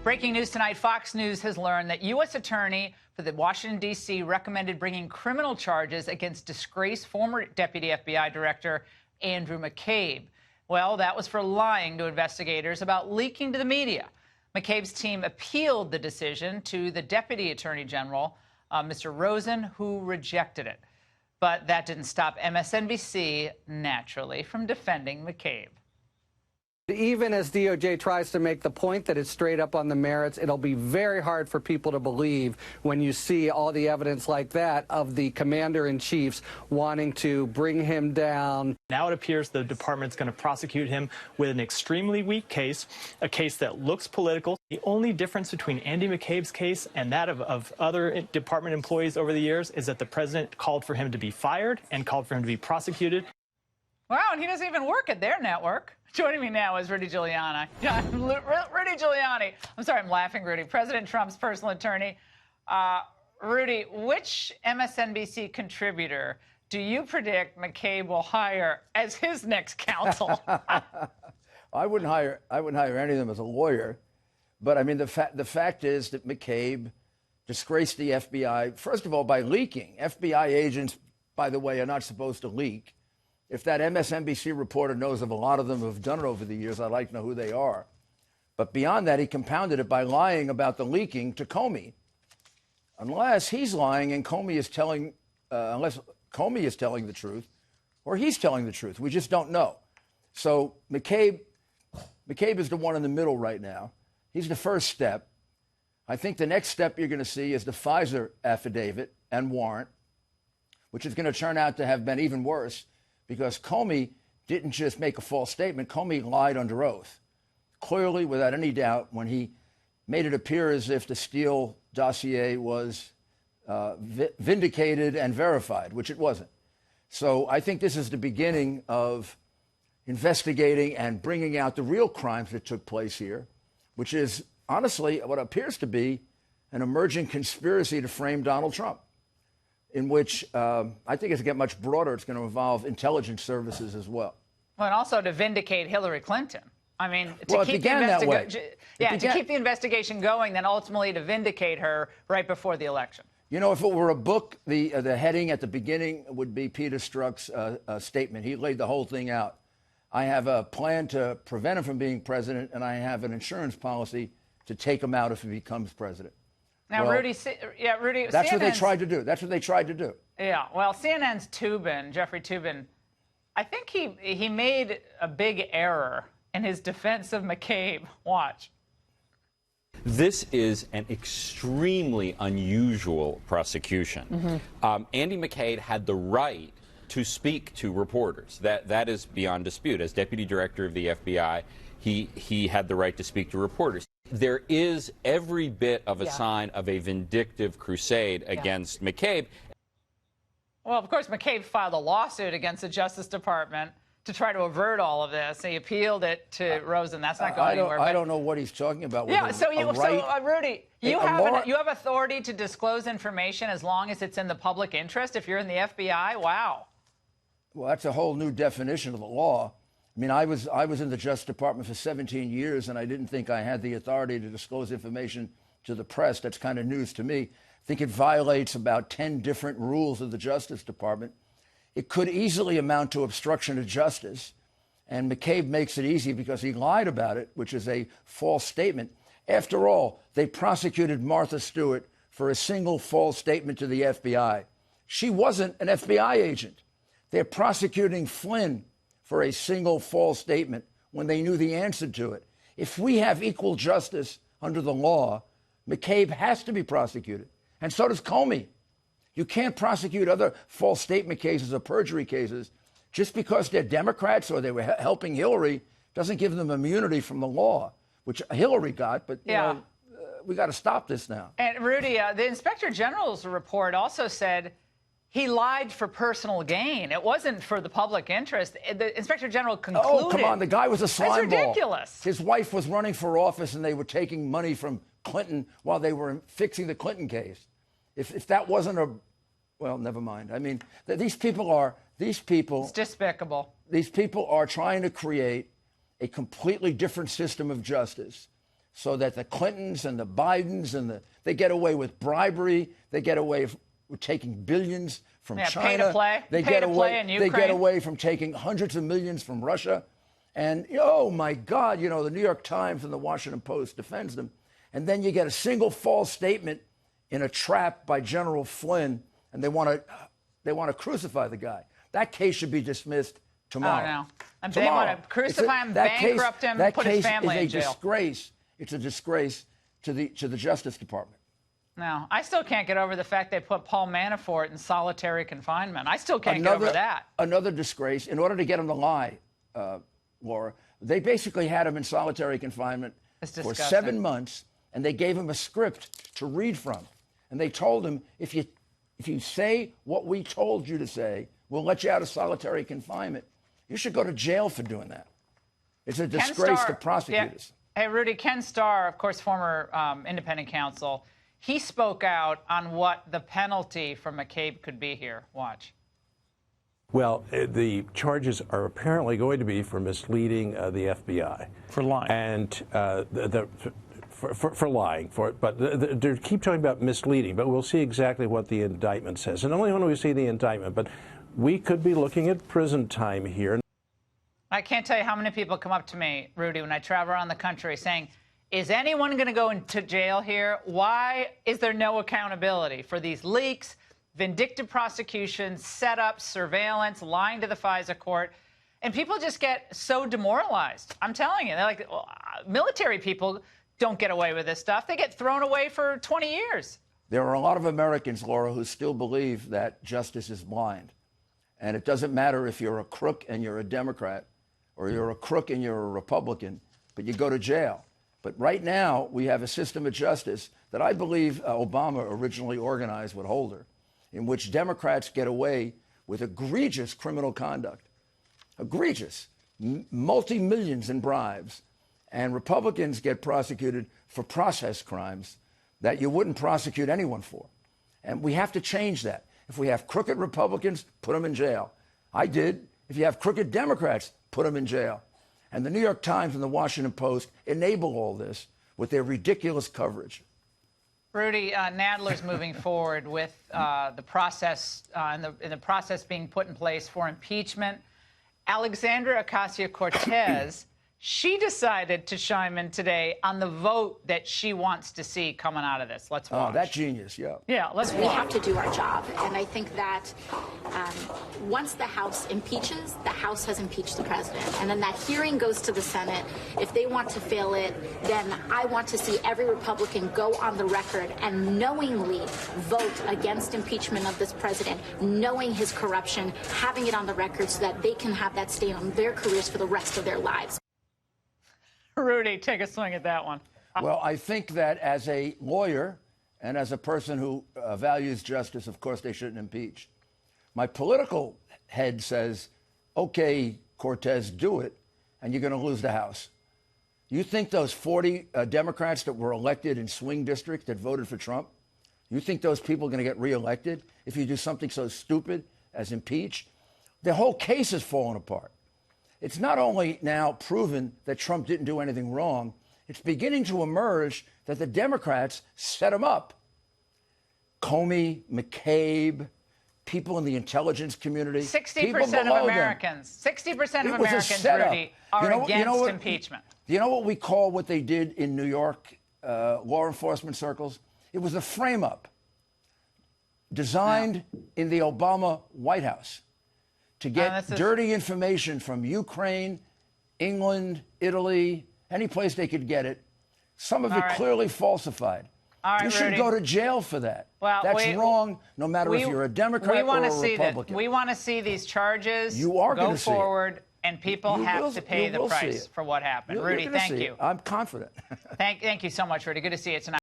Breaking news tonight, Fox News has learned that U.S. Attorney for the Washington, D.C. recommended bringing criminal charges against disgraced former Deputy FBI Director Andrew McCabe. Well, that was for lying to investigators about leaking to the media. McCabe's team appealed the decision to the Deputy Attorney General, Mr. Rosen, who rejected it. But that didn't stop MSNBC, naturally, from defending McCabe. Even as DOJ tries to make the point that it's straight up on the merits, it'll be very hard for people to believe when you see all the evidence like that of the commander-in-chiefs wanting to bring him down. Now it appears the department's going to prosecute him with an extremely weak case, a case that looks political. The only difference between Andy McCabe's case and that of other department employees over the years is that the president called for him to be fired and called for him to be prosecuted. Wow, and he doesn't even work at their network. Joining me now is Rudy Giuliani. Rudy Giuliani. I'm sorry, I'm laughing, Rudy. President Trump's personal attorney. Rudy, which MSNBC contributor do you predict McCabe will hire as his next counsel? I wouldn't hire any of them as a lawyer. But, I mean, the fact is that McCabe disgraced the FBI, first of all, by leaking. FBI agents, by the way, are not supposed to leak. If that MSNBC reporter knows of a lot of them who've done it over the years, I'd like to know who they are. But beyond that, he compounded it by lying about the leaking to Comey. Unless he's lying and Comey is telling, unless Comey is telling the truth, or he's telling the truth. We just don't know. So McCabe is the one in the middle right now. He's the first step. I think the next step you're going to see is the Pfizer affidavit and warrant, which is going to turn out to have been even worse, because Comey didn't just make a false statement. Comey lied under oath, clearly, without any doubt, when he made it appear as if the Steele dossier was vindicated and verified, which it wasn't. So I think this is the beginning of investigating and bringing out the real crimes that took place here, which is, honestly, what appears to be an emerging conspiracy to frame Donald Trump, in which I think it's going to get much broader. It's going to involve intelligence services as well. Well, and also to vindicate Hillary Clinton. I mean, to keep the investigation going, then ultimately to vindicate her right before the election. You know, if it were a book, the heading at the beginning would be Peter Strzok's statement. He laid the whole thing out. I have a plan to prevent him from being president, and I have an insurance policy to take him out if he becomes president. Now, well, Rudy, that's what they tried to do. That's what they tried to do. Yeah, well, CNN's Toobin, Jeffrey Toobin, I think he made a big error in his defense of McCabe. Watch. This is an extremely unusual prosecution. Andy McCabe had the right to speak to reporters. That is beyond dispute. As deputy director of the FBI, he had the right to speak to reporters. There is every bit of a sign of a vindictive crusade against McCabe. Well, of course, McCabe filed a lawsuit against the Justice Department to try to avert all of this. He appealed it to Rosen. That's not going anywhere. I don't know what he's talking about. Yeah, Rudy, you have authority to disclose information as long as it's in the public interest. If you're in the FBI, wow. Well, that's a whole new definition of the law. I mean, I was in the Justice Department for 17 years, and I didn't think I had the authority to disclose information to the press. That's kind of news to me. I think it violates about 10 different rules of the Justice Department. It could easily amount to obstruction of justice, and McCabe makes it easy because he lied about it, which is a false statement. After all, they prosecuted Martha Stewart for a single false statement to the FBI. She wasn't an FBI agent. They're prosecuting Flynn for a single false statement when they knew the answer to it. If we have equal justice under the law, McCabe has to be prosecuted. And so does Comey. You can't prosecute other false statement cases or perjury cases just because they're Democrats or they were helping Hillary. Doesn't give them immunity from the law, which Hillary got. But you know, we got to stop this now. And Rudy, the Inspector General's report also said he lied for personal gain. It wasn't for the public interest. The Inspector General concluded. Oh, come on. The guy was a slime ball. That's ridiculous. His wife was running for office, and they were taking money from Clinton while they were fixing the Clinton case. If that wasn't a, well, never mind. I mean, these people. It's despicable. These people are trying to create a completely different system of justice so that the Clintons and the Bidens and they get away with bribery, they get away with taking billions from China. Pay to play. They pay get to away. play in Ukraine. They get away from taking hundreds of millions from Russia. And oh my God, the New York Times and the Washington Post defends them. And then you get a single false statement in a trap by General Flynn, and they want to crucify the guy. That case should be dismissed tomorrow. Oh, no. And tomorrow. They want to crucify him, bankrupt him, put his family in jail. Disgrace. It's a disgrace to the Justice Department. No, I still can't get over the fact they put Paul Manafort in solitary confinement. I still can't get over that. Another disgrace. In order to get him to lie, Laura, they basically had him in solitary confinement for 7 months, and they gave him a script to read from. And they told him, if you say what we told you to say, we'll let you out of solitary confinement. You should go to jail for doing that. It's a disgrace to prosecutors. Yeah. Hey, Rudy, Ken Starr, of course, former independent counsel, he spoke out on what the penalty for McCabe could be here. Watch. Well, the charges are apparently going to be for misleading the FBI. For lying. And for lying, but they keep talking about misleading, but we'll see exactly what the indictment says. And only when we see the indictment, but we could be looking at prison time here. I can't tell you how many people come up to me, Rudy, when I travel around the country saying, is anyone going to go into jail here? Why is there no accountability for these leaks, vindictive prosecutions, setups, surveillance, lying to the FISA court? And people just get so demoralized. I'm telling you, they're like, well, military people don't get away with this stuff. They get thrown away for 20 years. There are a lot of Americans, Laura, who still believe that justice is blind. And it doesn't matter if you're a crook and you're a Democrat, or you're a crook and you're a Republican, but you go to jail. But right now, we have a system of justice that I believe Obama originally organized with Holder, in which Democrats get away with egregious criminal conduct, egregious, multi-millions in bribes, and Republicans get prosecuted for process crimes that you wouldn't prosecute anyone for. And we have to change that. If we have crooked Republicans, put them in jail. I did. If you have crooked Democrats, put them in jail. And the New York Times and the Washington Post enable all this with their ridiculous coverage. Rudy, Nadler's moving forward with the process and the process being put in place for impeachment. Alexandria Ocasio-Cortez, she decided to chime in today on the vote that she wants to see coming out of this. Let's watch. Oh, that genius, yeah. Yeah, let's watch. We have to do our job. And I think that once the House impeaches, the House has impeached the president. And then that hearing goes to the Senate. If they want to fail it, then I want to see every Republican go on the record and knowingly vote against impeachment of this president, knowing his corruption, having it on the record so that they can have that stain on their careers for the rest of their lives. Rudy, take a swing at that one. Well, I think that as a lawyer and as a person who values justice, of course, they shouldn't impeach. My political head says, okay, Cortez, do it, and you're going to lose the House. You think those 40 Democrats that were elected in swing districts that voted for Trump, you think those people are going to get reelected if you do something so stupid as impeach? The whole case is falling apart. It's not only now proven that Trump didn't do anything wrong, it's beginning to emerge that the Democrats set him up. Comey, McCabe, people in the intelligence community. 60% of Americans, 60% of Americans, Rudy, are against impeachment. Do you know what we call what they did in New York, law enforcement circles? It was a frame-up designed in the Obama White House to get dirty information from Ukraine, England, Italy, any place they could get it. Some of it clearly falsified. You should go to jail for that. Well, that's wrong, no matter if you're a Democrat or a Republican. We want to see these charges go forward, and people have to pay the price for what happened. Rudy, thank you. I'm confident. Thank you so much, Rudy. Good to see you tonight.